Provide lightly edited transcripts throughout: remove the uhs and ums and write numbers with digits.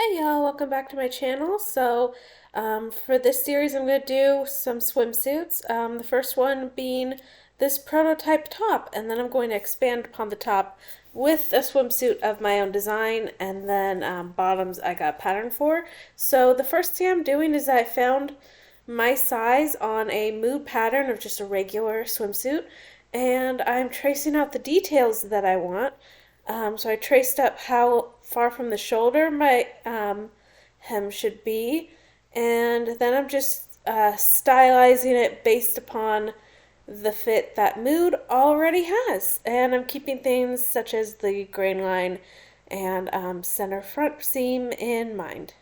Hey y'all, welcome back to my channel. For this series I'm going to do some swimsuits. The first one being this prototype top, and then I'm going to expand upon the top with a swimsuit of my own design, and then bottoms I got a pattern for. So the first thing I'm doing is I found my size on a mood pattern of just a regular swimsuit, and I'm tracing out the details that I want. So I traced up how far from the shoulder my hem should be, and then I'm just stylizing it based upon the fit that mood already has. And I'm keeping things such as the grain line and center front seam in mind.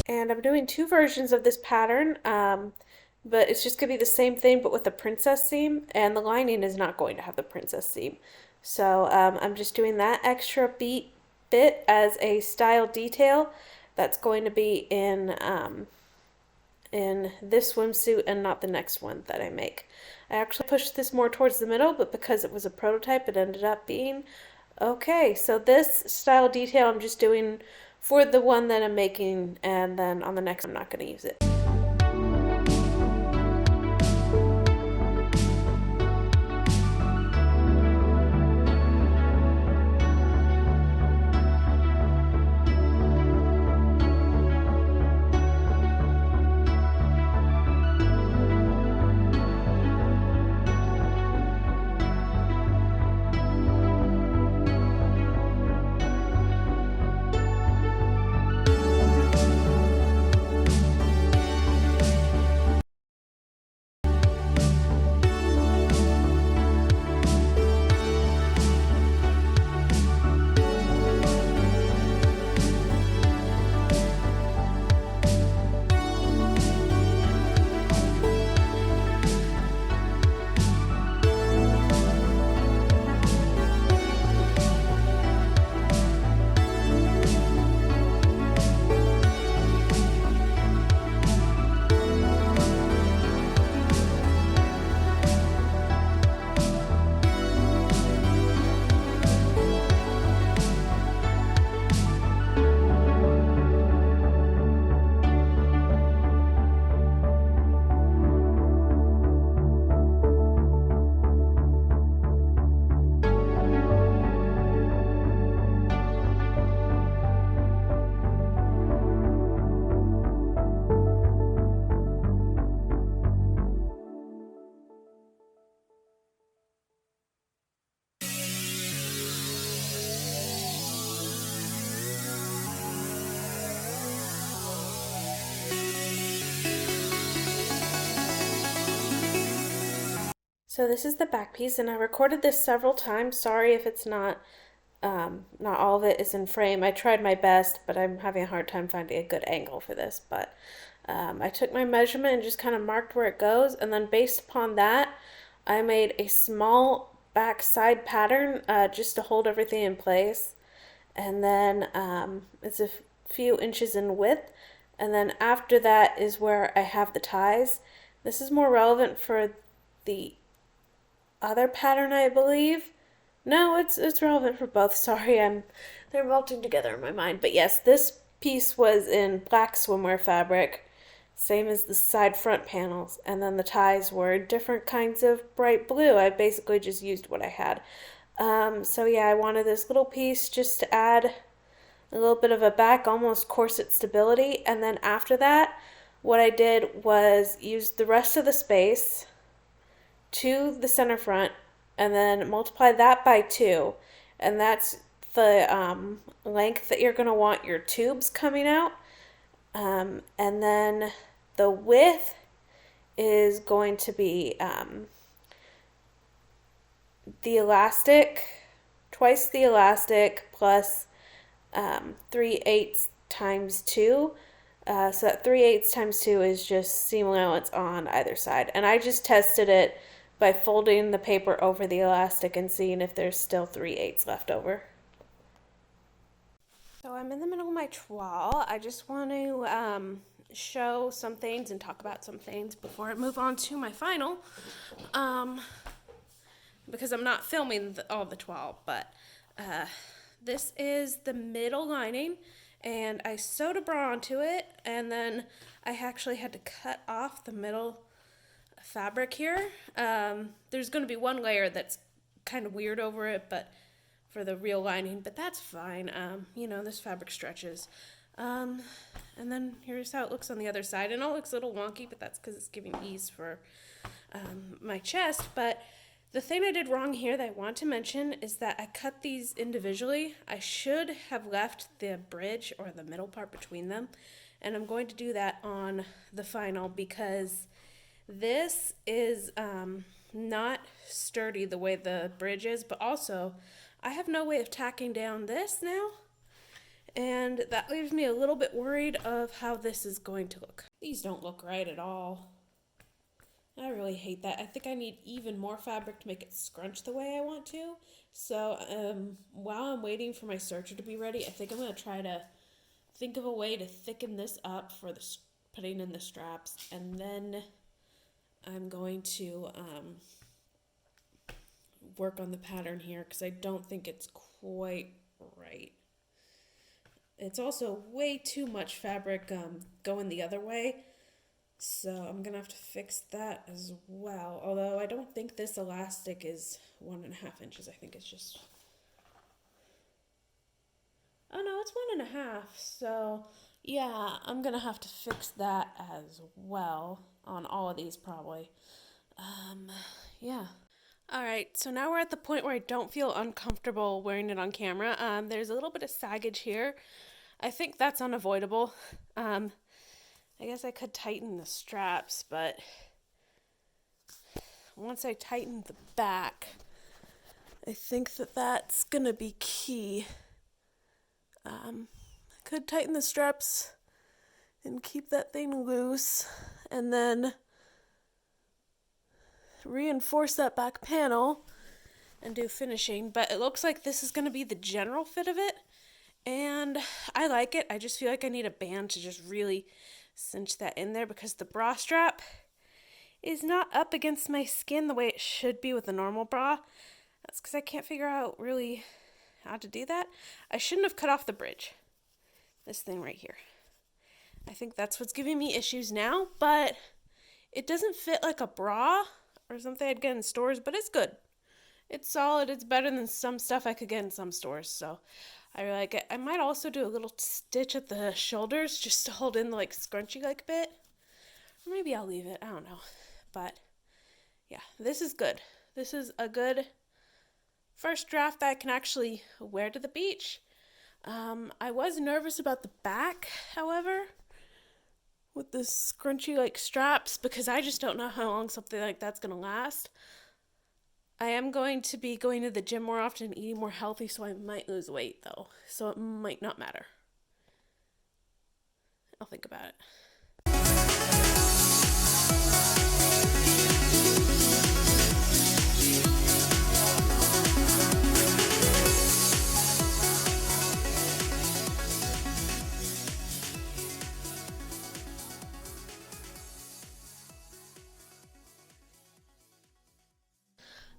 And I'm doing two versions of this pattern, but it's just going to be the same thing but with the princess seam, and the lining is not going to have the princess seam. So I'm just doing that extra bit as a style detail that's going to be in this swimsuit and not the next one that I make. I actually pushed this more towards the middle, but because it was a prototype, it ended up being okay. So this style detail I'm just doing for the one that I'm making, and then on the next I'm not going to use it. So this is the back piece, and I recorded this several times. Sorry if it's not all of it is in frame. I tried my best, but I'm having a hard time finding a good angle for this. But I took my measurement and just kind of marked where it goes, and then based upon that, I made a small back side pattern just to hold everything in place. And then it's a few inches in width. And then after that is where I have the ties. This is more relevant for the other pattern, I believe. No, it's relevant for both. Sorry, they're melting together in my mind. But yes, this piece was in black swimwear fabric, same as the side front panels, and then the ties were different kinds of bright blue. I basically just used what I had. So yeah, I wanted this little piece just to add a little bit of a back, almost corset stability, and then after that, what I did was use the rest of the space to the center front and then multiply that by 2, and that's the length that you're going to want your tubes coming out. And then the width is going to be the elastic, twice the elastic plus 3/8 times 2. So that 3/8 times 2 is just seam allowance on either side. And I just tested it by folding the paper over the elastic and seeing if there's still 3/8 left over. So I'm in the middle of my toile. I just want to show some things and talk about some things before I move on to my final. Because I'm not filming all the toile, but this is the middle lining, and I sewed a bra onto it, and then I actually had to cut off the middle fabric here. There's going to be one layer that's kind of weird over it, but for the real lining, but that's fine. You know, this fabric stretches. And then here's how it looks on the other side. And it looks a little wonky, but that's because it's giving ease for my chest. But the thing I did wrong here that I want to mention is that I cut these individually. I should have left the bridge or the middle part between them, and I'm going to do that on the final because this is not sturdy the way the bridge is, but also I have no way of tacking down this now, and that leaves me a little bit worried of how this is going to look. These don't look right at all. I really hate that. I think I need even more fabric to make it scrunch the way I want to. So while I'm waiting for my serger to be ready, I think I'm going to try to think of a way to thicken this up for the putting in the straps. And then I'm going to work on the pattern here because I don't think it's quite right. It's also way too much fabric going the other way. So I'm going to have to fix that as well. Although I don't think this elastic is 1.5 inches. I think it's just... Oh no, it's 1.5. So yeah, I'm going to have to fix that as well on all of these probably. Yeah. Alright, so now we're at the point where I don't feel uncomfortable wearing it on camera. There's a little bit of saggage here. I think that's unavoidable. I guess I could tighten the straps, but once I tighten the back, I think that that's going to be key. I could tighten the straps and keep that thing loose, and then reinforce that back panel and do finishing, but it looks like this is going to be the general fit of it, and I like it. I just feel like I need a band to just really cinch that in there because the bra strap is not up against my skin the way it should be with a normal bra. That's because I can't figure out really how to do that. I shouldn't have cut off the bridge. This thing right here. I think that's what's giving me issues now, but it doesn't fit like a bra or something I'd get in stores, but it's good. It's solid. It's better than some stuff I could get in some stores, so I really like it. I might also do a little stitch at the shoulders just to hold in the like scrunchy like bit. Or maybe I'll leave it. I don't know. But yeah, this is good. This is a good first draft that I can actually wear to the beach. I was nervous about the back, however, with the scrunchy like straps because I just don't know how long something like that's going to last. I am going to be going to the gym more often and eating more healthy, so I might lose weight though. So it might not matter. I'll think about it.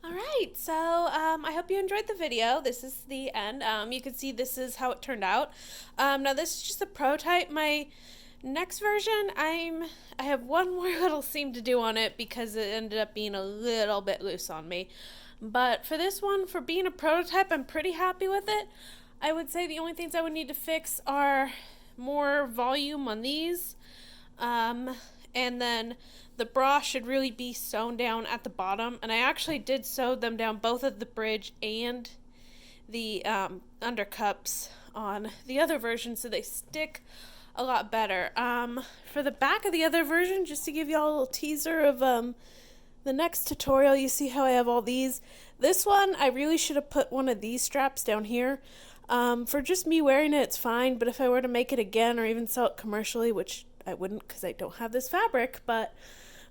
All right, so I hope you enjoyed the video. This is the end. You can see this is how it turned out. Now this is just a prototype. My next version, I have one more little seam to do on it because it ended up being a little bit loose on me. But for this one, for being a prototype, I'm pretty happy with it. I would say the only things I would need to fix are more volume on these. And then the bra should really be sewn down at the bottom. And I actually did sew them down, both at the bridge and the undercups on the other version, so they stick a lot better. For the back of the other version, just to give y'all a little teaser of the next tutorial, you see how I have all these. This one, I really should have put one of these straps down here. For just me wearing it, it's fine, but if I were to make it again or even sell it commercially, which I wouldn't because I don't have this fabric, but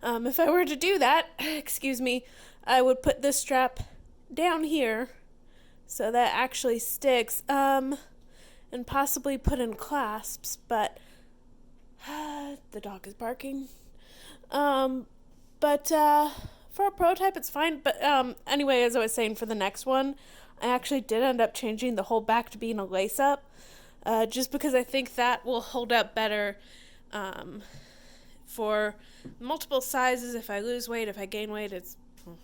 if I were to do that, excuse me, I would put this strap down here so that actually sticks, and possibly put in clasps, but the dog is barking. But for a prototype, it's fine. But anyway, as I was saying, for the next one, I actually did end up changing the whole back to being a lace-up, just because I think that will hold up better for multiple sizes. If I lose weight, if I gain weight,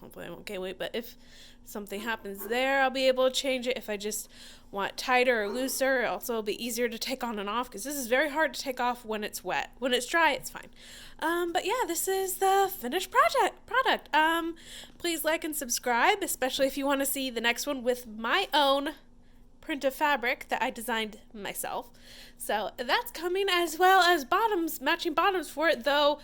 hopefully I won't gain weight, but if something happens there, I'll be able to change it. If I just want tighter or looser, also it'll be easier to take on and off, because this is very hard to take off when it's wet. When it's dry, it's fine. But yeah, this is the finished product. Please like and subscribe, especially if you want to see the next one with my own print of fabric that I designed myself. So that's coming, as well as bottoms, matching bottoms for it, though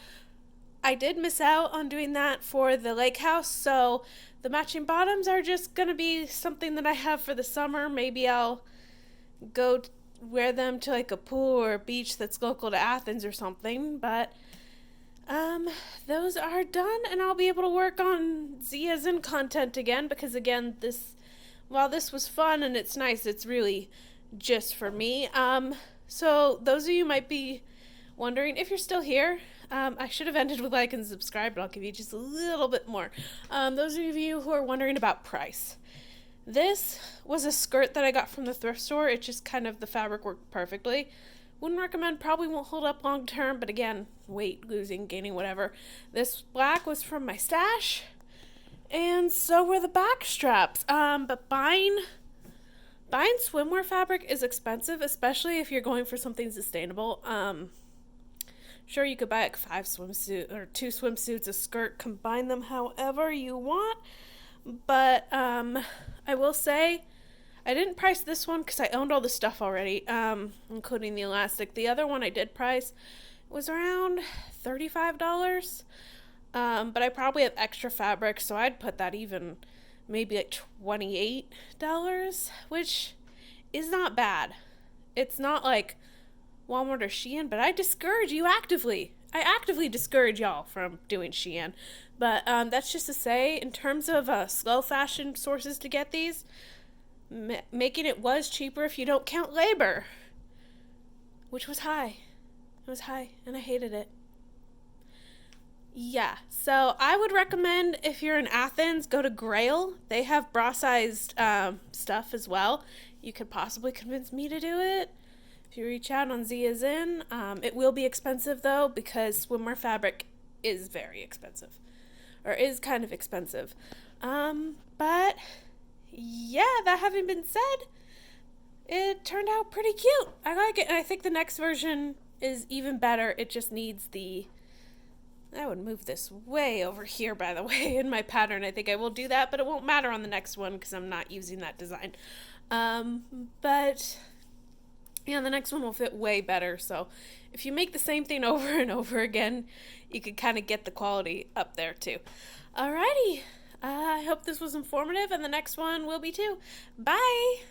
I did miss out on doing that for the lake house, so the matching bottoms are just going to be something that I have for the summer. Maybe I'll go wear them to like a pool or a beach that's local to Athens or something, but those are done, and I'll be able to work on Zia's in content again, because again, while this was fun and it's nice, it's really just for me. So those of you might be wondering, if you're still here, I should have ended with like and subscribe, but I'll give you just a little bit more. Those of you who are wondering about price, this was a skirt that I got from the thrift store. It just kind of, the fabric worked perfectly. Wouldn't recommend, probably won't hold up long term, but again, weight, losing, gaining, whatever. This black was from my stash, and so were the back straps. But buying swimwear fabric is expensive, especially if you're going for something sustainable. Sure, you could buy like 5 swimsuits or 2 swimsuits, a skirt, combine them however you want. But I will say, I didn't price this one because I owned all the stuff already, including the elastic. The other one I did price was around $35. But I probably have extra fabric, so I'd put that even maybe like $28, which is not bad. It's not like Walmart or Shein, but I discourage you actively. I actively discourage y'all from doing Shein. But that's just to say, in terms of slow fashion sources to get these, making it was cheaper if you don't count labor, which was high. It was high, and I hated it. Yeah, so I would recommend, if you're in Athens, go to Grail. They have bra-sized stuff as well. You could possibly convince me to do it if you reach out on Zia's In. It will be expensive, though, because swimwear fabric is very expensive, or is kind of expensive. But yeah, that having been said, it turned out pretty cute. I like it, and I think the next version is even better. It just needs I would move this way over here, by the way, in my pattern. I think I will do that, but it won't matter on the next one because I'm not using that design. But yeah, the next one will fit way better. So if you make the same thing over and over again, you could kind of get the quality up there too. Alrighty. I hope this was informative, and the next one will be too. Bye!